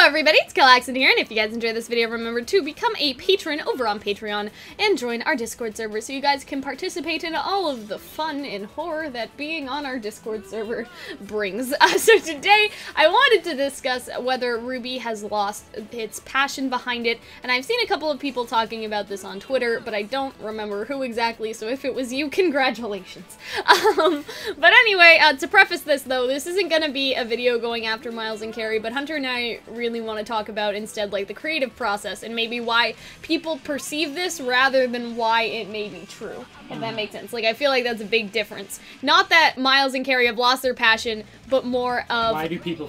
everybody, it's Calxiyn here, and if you guys enjoyed this video, remember to become a patron over on Patreon and join our Discord server so you guys can participate in all of the fun and horror that being on our Discord server brings. So today, I wanted to discuss whether RWBY has lost its passion behind it, and I've seen a couple of people talking about this on Twitter, but I don't remember who exactly, so if it was you, congratulations. But anyway, to preface this though, this isn't gonna be a video going after Miles and Carrie, but Hunter and I really want to talk about instead like the creative process and maybe why people perceive this rather than why it may be true, if that makes sense. Like, I feel like that's a big difference. Not that Miles and Carrie have lost their passion, but more of why do people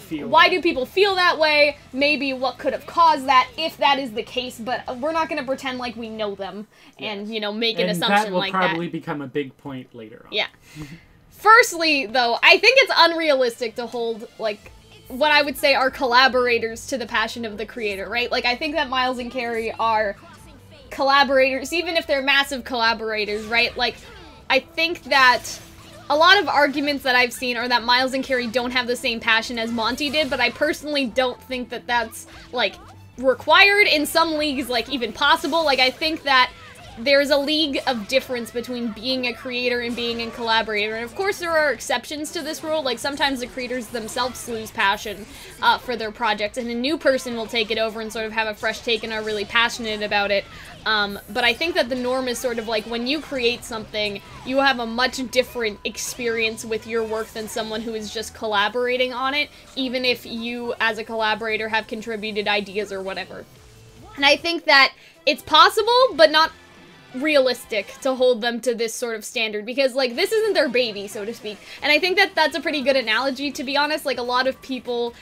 feel that way, maybe what could have caused that, if that is the case, but we're not going to pretend like we know them and, you know, make an assumption like that. That will probably become a big point later on. Yeah. Firstly, though, I think it's unrealistic to hold, like, what I would say are collaborators to the passion of the creator, right? Like, I think that Miles and Carrie are collaborators, even if they're massive collaborators, right? Like, I think that a lot of arguments that I've seen are that Miles and Carrie don't have the same passion as Monty did, but I personally don't think that that's, like, required in some leagues, like, even possible. Like, I think that there's a league of difference between being a creator and being a collaborator, and of course there are exceptions to this rule. Like, sometimes the creators themselves lose passion for their project, and a new person will take it over and sort of have a fresh take and are really passionate about it. But I think that the norm is sort of like, when you create something, you have a much different experience with your work than someone who is just collaborating on it, even if you, as a collaborator, have contributed ideas or whatever. And I think that it's possible, but not realistic to hold them to this sort of standard, because, like, this isn't their baby, so to speak. And I think that that's a pretty good analogy, to be honest. Like, a lot of people,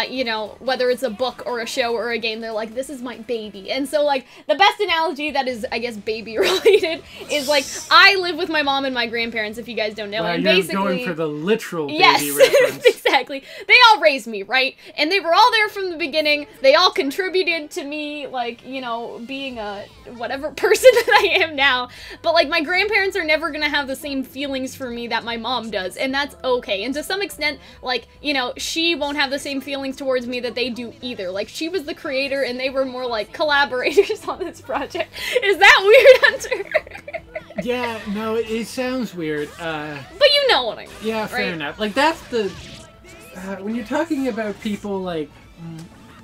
you know, whether it's a book or a show or a game, they're like, this is my baby. And so, like, the best analogy that is, I guess, baby related is, like, I live with my mom and my grandparents, if you guys don't know. Well, and you're basically going for the literal baby reference. reference. Exactly. They all raised me, right? And they were all there from the beginning. They all contributed to me, like, you know, being a whatever person that I am now. But, like, my grandparents are never gonna have the same feelings for me that my mom does, and that's okay. And to some extent, like, you know, she won't have the same feelings towards me that they do either. Like, she was the creator and they were more like collaborators on this project. Is that weird, Hunter? Yeah, no, it sounds weird. But you know what I mean. Yeah, fair enough. Like, that's the when you're talking about people, like,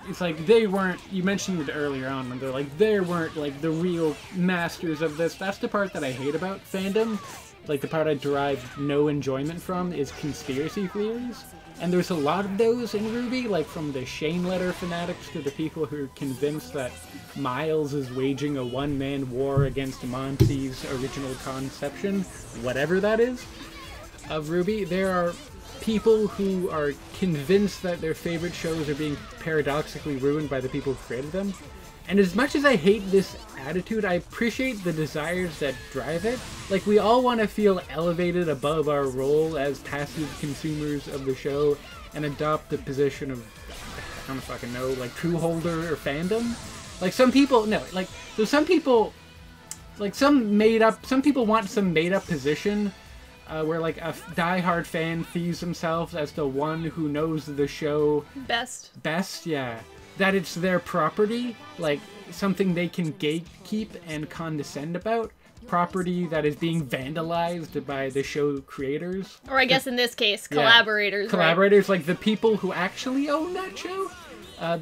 it's like they weren't, you mentioned it earlier on when they're like, they weren't, like, the real masters of this. That's the part that I hate about fandom. Like, the part I derive no enjoyment from is conspiracy theories. And there's a lot of those in RWBY, like from the Shane Letter fanatics to the people who are convinced that Miles is waging a one-man war against Monty's original conception, whatever that is, of RWBY. There are people who are convinced that their favorite shows are being paradoxically ruined by the people who created them. And as much as I hate this attitude, I appreciate the desires that drive it. Like, we all want to feel elevated above our role as passive consumers of the show and adopt the position of, I don't fucking know, like, true holder or fandom. Like, some people, no, like, so some people, like, some people want some made-up position where, like, a die-hard fan sees themselves as the one who knows the show best, yeah. That it's their property, like, something they can gatekeep and condescend about. Property that is being vandalized by the show creators. Or I guess in this case, collaborators, Collaborators, right? Like the people who actually own that show.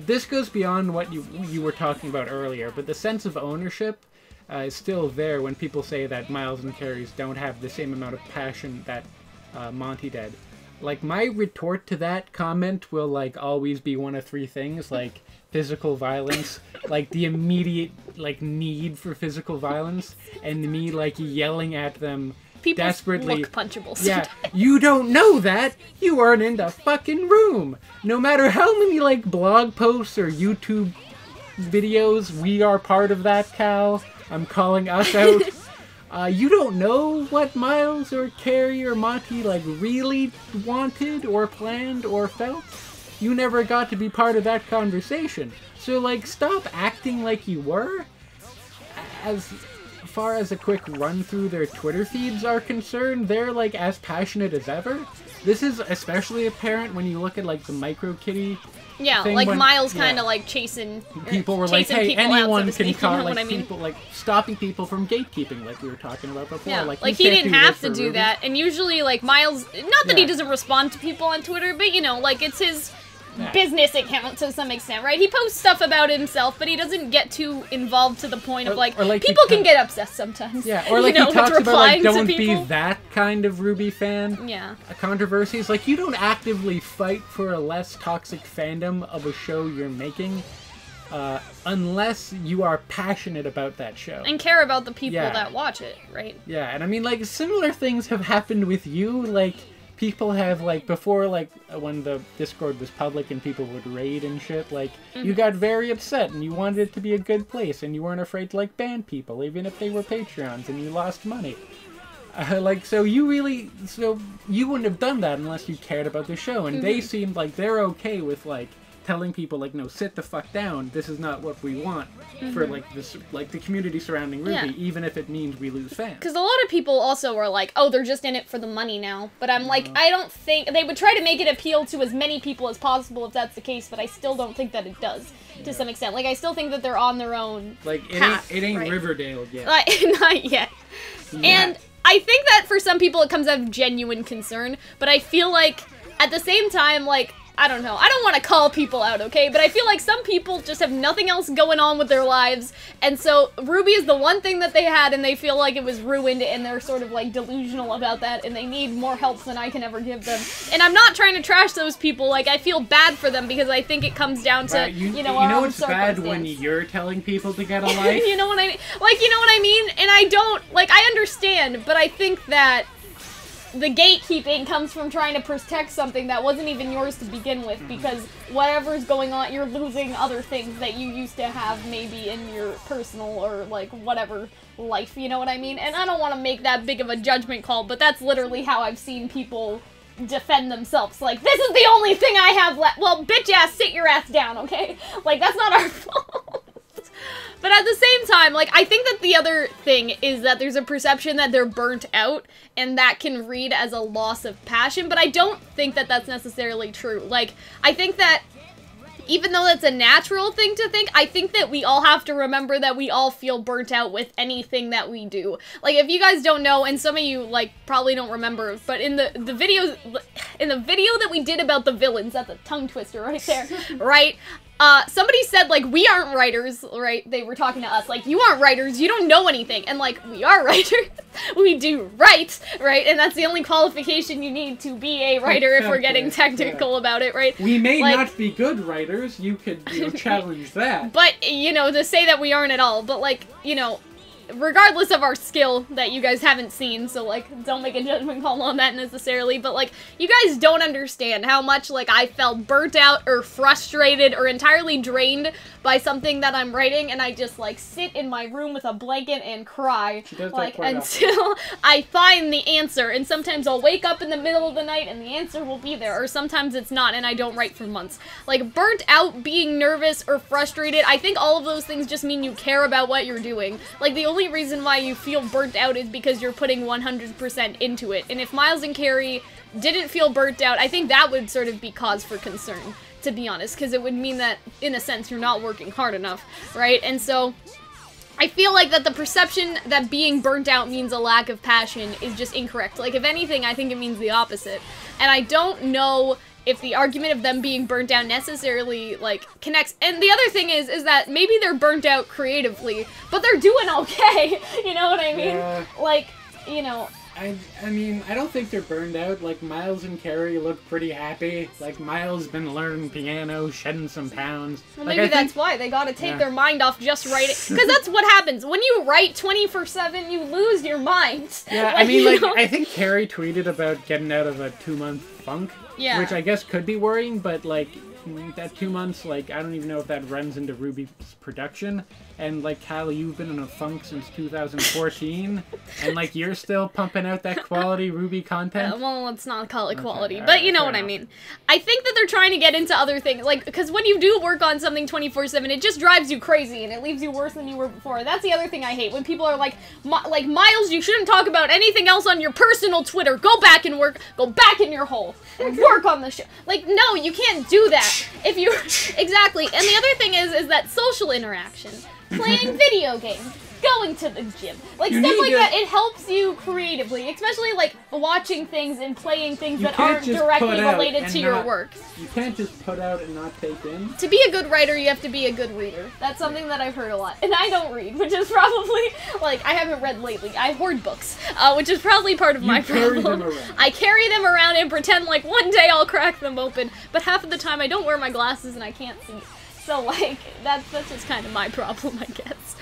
This goes beyond what you were talking about earlier, but the sense of ownership is still there when people say that Miles and Carrie's don't have the same amount of passion that Monty did. Like, my retort to that comment will, like, always be one of three things, like, physical violence, like, the immediate, like, need for physical violence, and me, like, yelling at them people desperately. Look punchable sometimes. Yeah, you don't know that! You aren't in the fucking room! No matter how many, like, blog posts or YouTube videos, we are part of that, Cal. I'm calling us out. You don't know what Miles or Carrie or Monty, like, really wanted or planned or felt. You never got to be part of that conversation. So, like, stop acting like you were. As far as a quick run through their Twitter feeds are concerned, they're, like, as passionate as ever. this is especially apparent when you look at like the Micro Kitty. Yeah, thing like when, Miles kind of like chasing. People were like, "Hey, people anyone out, so to can speak, call you know like what I mean? people like stopping people from gatekeeping, like we were talking about before." Yeah, Like he can't didn't do have this to for do RWBY. that, and usually like Miles, not that he Yeah. doesn't respond to people on Twitter, but you know, like it's his Yeah. business account to some extent, right? He posts stuff about himself, but he doesn't get too involved to the point of like, or like people he can get obsessed sometimes. Yeah, or like you know, he talks with about like replying to don't be people. that kind of RWBY fan. Yeah. Controversies like you don't actively fight for a less toxic fandom of a show you're making, unless you are passionate about that show And care about the people Yeah. that watch it, right? Yeah, and I mean like similar things have happened with you. Like people have like before, like when the Discord was public and people would raid and shit. Like you got very upset and you wanted it to be a good place and you weren't afraid to like ban people even if they were Patreons and you lost money. So you wouldn't have done that unless you cared about the show, and they seemed like they're okay with like telling people like, no, sit the fuck down. This is not what we want for like this, like the community surrounding RWBY, Yeah. even if it means we lose fans. Because a lot of people also are like, oh, they're just in it for the money now. But I'm like, I don't think... They would try to make it appeal to as many people as possible if that's the case, but I still don't think that it does, to some extent. Like, I still think that they're on their own Like path, it ain't right? Riverdale yet. Like, not yet. And I think that for some people it comes out of genuine concern, but I feel like, at the same time, like, I don't know. I don't want to call people out, okay? But I feel like some people just have nothing else going on with their lives, and so RWBY is the one thing that they had, and they feel like it was ruined, and they're sort of, like, delusional about that, and they need more help than I can ever give them. And I'm not trying to trash those people. Like, I feel bad for them, because I think it comes down to, Right, you know, our own it's bad when circumstance. you're telling people to get a life. You know what I mean? Like, you know what I mean? And I don't, like, I understand, but I think that the gatekeeping comes from trying to protect something that wasn't even yours to begin with, because whatever's going on, you're losing other things that you used to have maybe in your personal or, like, whatever life, you know what I mean? And I don't want to make that big of a judgment call, but that's literally how I've seen people defend themselves. Like, this is the only thing I have left. Well, bitch ass, sit your ass down, okay? Like, that's not our fault. But at the same time, like, I think that the other thing is that there's a perception that they're burnt out, and that can read as a loss of passion, but I don't think that that's necessarily true. Like, I think that even though that's a natural thing to think, I think that we all have to remember that we all feel burnt out with anything that we do. Like, if you guys don't know, and some of you, like, probably don't remember, but in the video that we did about the villains, that's a tongue twister right there, right? Somebody said, like, we aren't writers, right? They were talking to us, like, you aren't writers, you don't know anything. And, like, we are writers. We do write, right? And that's the only qualification you need to be a writer if we're getting technical about it, right? We may Like- not be good writers. You could challenge that. But, you know, to say that we aren't at all, but, like, you know, regardless of our skill that you guys haven't seen, so, like, don't make a judgment call on that necessarily, but, like, you guys don't understand how much, like, I felt burnt out or frustrated or entirely drained by something that I'm writing, and I just, like, sit in my room with a blanket and cry, She does that like, quite until I find the answer, and sometimes I'll wake up in the middle of the night and the answer will be there, or sometimes it's not, and I don't write for months. Like, burnt out, being nervous, or frustrated, I think all of those things just mean you care about what you're doing. Like, the only reason why you feel burnt out is because you're putting 100% into it. And if Miles and Carrie didn't feel burnt out, I think that would sort of be cause for concern, to be honest, because it would mean that, in a sense, you're not working hard enough, right? And so, I feel like that the perception that being burnt out means a lack of passion is just incorrect. Like, if anything, I think it means the opposite. And I don't know if the argument of them being burnt out necessarily, like, connects. And the other thing is that maybe they're burnt out creatively, but they're doing okay. You know what I mean? Yeah. Like, you know. I mean, I don't think they're burned out. Like, Miles and Carrie look pretty happy. Like, Miles been learning piano, shedding some pounds. Well, Like, maybe I think- that's why they gotta take Yeah. their mind off just writing. Because that's what happens. When you write 24/7, you lose your mind. Yeah, I mean, you like, know? I think Carrie tweeted about getting out of a 2-month funk. Yeah. Which I guess could be worrying, but, like, that 2 months, like, I don't even know if that runs into RWBY's production. And, like, Cal, you've been in a funk since 2014, and, like, you're still pumping out that quality RWBY content? Well, let's not call it quality, okay, but you know what enough. I mean. I think that they're trying to get into other things, like, because when you do work on something 24/7, it just drives you crazy, and it leaves you worse than you were before. That's the other thing I hate, when people are like, Miles, you shouldn't talk about anything else on your personal Twitter. Go back and work, go back in your hole, and work on the show. Like, no, you can't do that. If you, exactly, and the other thing is that social interaction. Playing video games, going to the gym, like stuff like that, it helps you creatively, especially like watching things and playing things that aren't directly related to your work. You can't just put out and not take in. To be a good writer, you have to be a good reader. That's something that I've heard a lot. And I don't read, which is probably, like, I haven't read lately. I hoard books, which is probably part of my problem. I carry them around and pretend like one day I'll crack them open, but half of the time I don't wear my glasses and I can't see. So, like, that's just kind of my problem, I guess.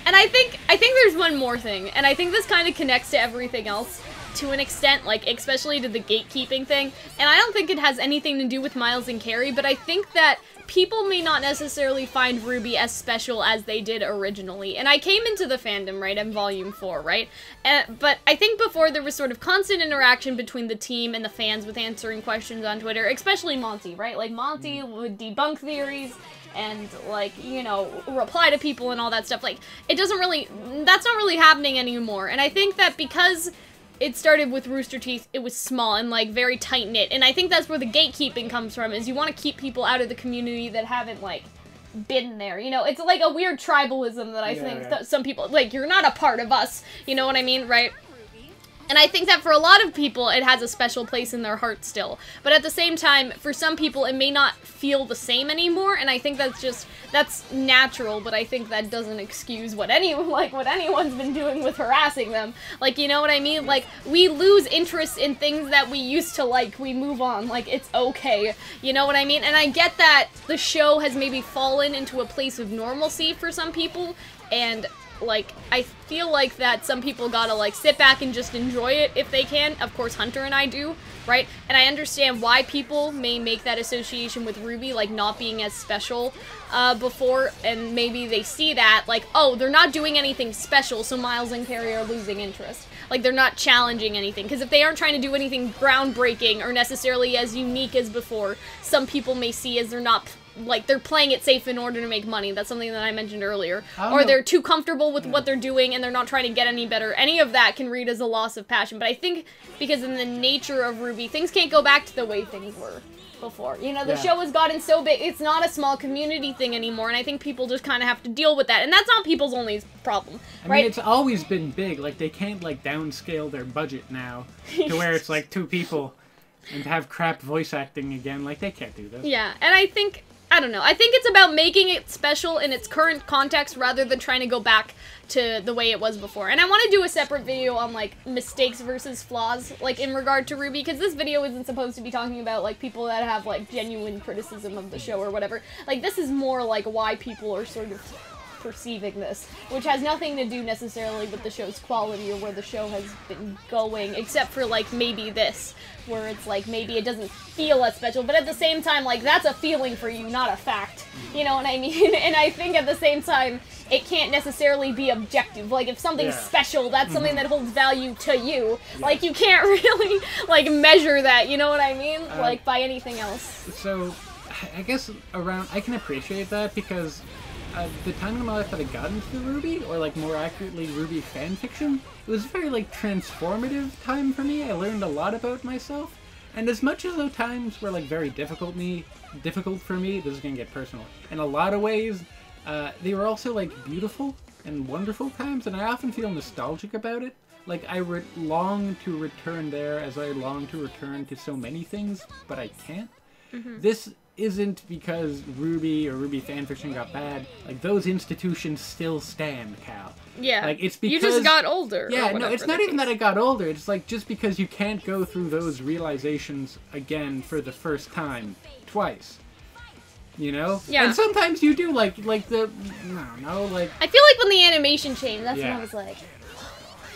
And I think there's one more thing, and I think this kind of connects to everything else to an extent, like, especially to the gatekeeping thing, and I don't think it has anything to do with Miles and Carrie, but I think that people may not necessarily find RWBY as special as they did originally. And I came into the fandom, right, in Volume 4, right? But I think before there was sort of constant interaction between the team and the fans with answering questions on Twitter, especially Monty, right? Like, Monty would debunk theories and, like, you know, reply to people and all that stuff. Like, it doesn't really, that's not really happening anymore. And I think that because it started with Rooster Teeth, it was small and, like, very tight-knit. And I think that's where the gatekeeping comes from, is you want to keep people out of the community that haven't, like, been there. You know, it's like a weird tribalism that I think that some people, like, you're not a part of us. You know what I mean, right? And I think that for a lot of people, it has a special place in their heart still. But at the same time, for some people, it may not feel the same anymore, and I think that's natural, but I think that doesn't excuse what anyone's been doing with harassing them. Like, you know what I mean? Like, we lose interest in things that we used to like, we move on, like, it's okay. You know what I mean? And I get that the show has maybe fallen into a place of normalcy for some people, and like, I feel like that some people gotta, like, sit back and just enjoy it if they can. Of course, Hunter and I do, right? And I understand why people may make that association with RWBY, like, not being as special before, and maybe they see that, like, oh, they're not doing anything special, so Miles and Carrie are losing interest. Like, they're not challenging anything. Because if they aren't trying to do anything groundbreaking or necessarily as unique as before, some people may see as they're not, like, they're playing it safe in order to make money. That's something that I mentioned earlier. Or they're too comfortable with what they're doing and they're not trying to get any better. Any of that can read as a loss of passion. But I think because in the nature of RWBY, things can't go back to the way things were before. You know, the show has gotten so big, it's not a small community thing anymore, and I think people just kind of have to deal with that, and that's not people's only problem, right? I mean, it's always been big. Like, they can't, like, downscale their budget now to where it's, like, 2 people and have crap voice acting again. Like, they can't do this. Yeah, and I don't know, I think it's about making it special in its current context rather than trying to go back to the way it was before. And I want to do a separate video on, like, mistakes versus flaws, like, in regard to RWBY, because this video isn't supposed to be talking about, like, people that have, like, genuine criticism of the show or whatever. Like, this is more, like, why people are sort of perceiving this, which has nothing to do necessarily with the show's quality or where the show has been going, except for, like, maybe this, where it's like, maybe it doesn't feel as special, but at the same time, like, that's a feeling for you, not a fact. You know what I mean? And I think at the same time, it can't necessarily be objective. Like, if something's special, that's something that holds value to you. Like, you can't really, like, measure that, you know what I mean? Like, by anything else. So, I guess I can appreciate that, because the time in my life that I got into RWBY, or, like, more accurately, RWBY fanfiction, it was a very, like, transformative time for me. I learned a lot about myself, and as much as those times were, like, very difficult for me, this is gonna get personal, in a lot of ways, they were also, like, beautiful and wonderful times, and I often feel nostalgic about it. Like, I long to return there as I long to return to so many things, but I can't. This isn't because RWBY or RWBY fanfiction got bad. Like, those institutions still stand, Cal. Yeah. Like, it's because you just got older. Yeah, no, it's not even that I got older. It's like, just because you can't go through those realizations again for the first time twice. You know? Yeah. And sometimes you do, like the, I don't know, like... I feel like when the animation changed, that's when I was like...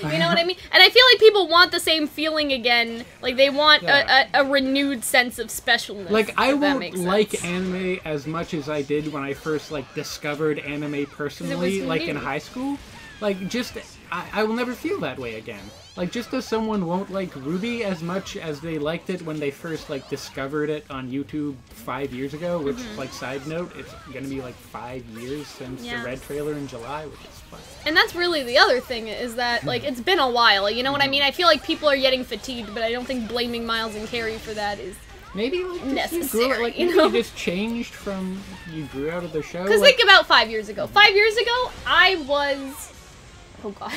You know what I mean? And I feel like people want the same feeling again. Like, they want a renewed sense of specialness. Like, I won't like anime as much as I did when I first, like, discovered anime personally, like, in high school. Like, just, I will never feel that way again. Like, just as someone won't like RWBY as much as they liked it when they first, like, discovered it on YouTube 5 years ago, which, like, side note, it's gonna be, like, 5 years since the Red trailer in July, which is fun. And that's really the other thing, is that, like, it's been a while, you know what I mean? I feel like people are getting fatigued, but I don't think blaming Miles and Carrie for that is maybe, like, necessary, you know? You just changed from, you grew out of the show? Because, like, think about 5 years ago. 5 years ago, I was... Oh god.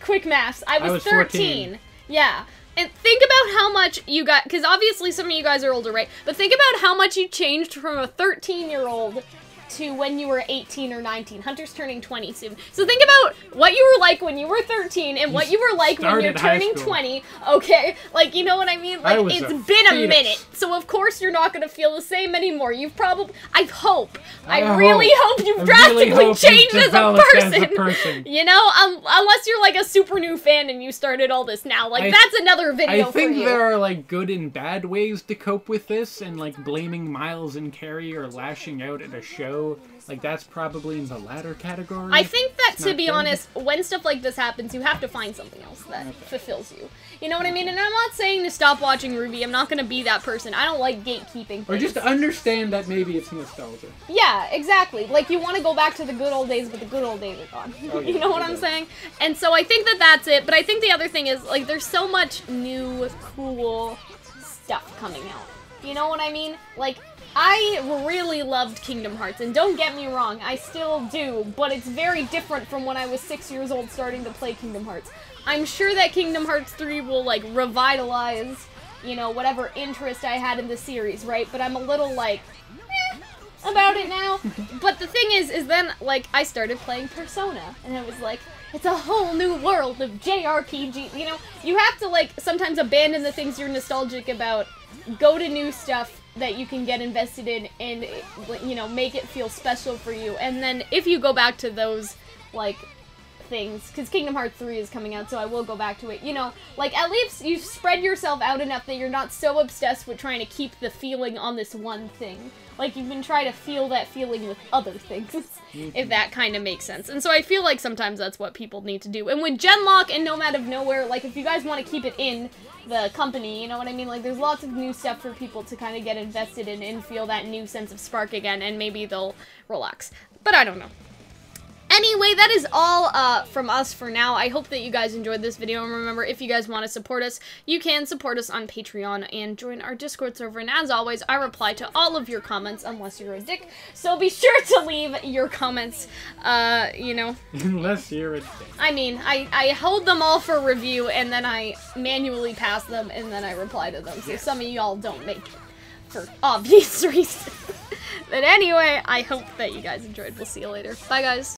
Quick maths. I was 13. 14. Yeah. And think about how much you got, because obviously some of you guys are older, right? But think about how much you changed from a 13-year-old to when you were 18 or 19. Hunter's turning 20 soon. So think about what you were like when you were 13 and what you were like when you're turning 20. Okay? Like, you know what I mean? Like, it's been a minute. So of course you're not going to feel the same anymore. You've probably... I really hope you've drastically changed as a person. You know? Unless you're like a super new fan and you started all this now. Like, that's another video for you. I think there are, like, good and bad ways to cope with this, and, like, blaming Miles and Carrie or lashing out at a show, like, that's probably in the latter category. I think that, to be honest, when stuff like this happens, you have to find something else that fulfills you. You know what I mean? And I'm not saying to stop watching RWBY. I'm not going to be that person. I don't like gatekeeping things. Or just to understand that maybe it's nostalgia. Yeah, exactly. Like, you want to go back to the good old days, but the good old days are gone. Oh, yeah, you know what I'm saying? And so I think that that's it. But I think the other thing is, like, there's so much new, cool stuff coming out. You know what I mean? Like, I really loved Kingdom Hearts, and don't get me wrong, I still do, but it's very different from when I was 6 years old starting to play Kingdom Hearts. I'm sure that Kingdom Hearts 3 will, like, revitalize, you know, whatever interest I had in the series, right? But I'm a little, like, about it now. But the thing is then, like, I started playing Persona, and it was like, it's a whole new world of JRPG, you know? You have to, like, sometimes abandon the things you're nostalgic about, go to new stuff that you can get invested in and, you know, make it feel special for you. And then if you go back to those, like, things, because Kingdom Hearts 3 is coming out, so I will go back to it, you know, like, at least you've spread yourself out enough that you're not so obsessed with trying to keep the feeling on this one thing. Like, you can try to feel that feeling with other things, if that kind of makes sense. And so I feel like sometimes that's what people need to do. And with Genlock and Nomad of Nowhere, like, if you guys want to keep it in the company, you know what I mean? Like, there's lots of new stuff for people to kind of get invested in and feel that new sense of spark again, and maybe they'll relax. But I don't know. Anyway, that is all from us for now. I hope that you guys enjoyed this video, and remember, if you guys want to support us, you can support us on Patreon and join our Discord server. And as always, I reply to all of your comments, unless you're a dick, so be sure to leave your comments, you know. Unless you're a dick. I mean, I hold them all for review, and then I manually pass them, and then I reply to them, so some of y'all don't make it, for obvious reasons. But anyway, I hope that you guys enjoyed. We'll see you later. Bye, guys.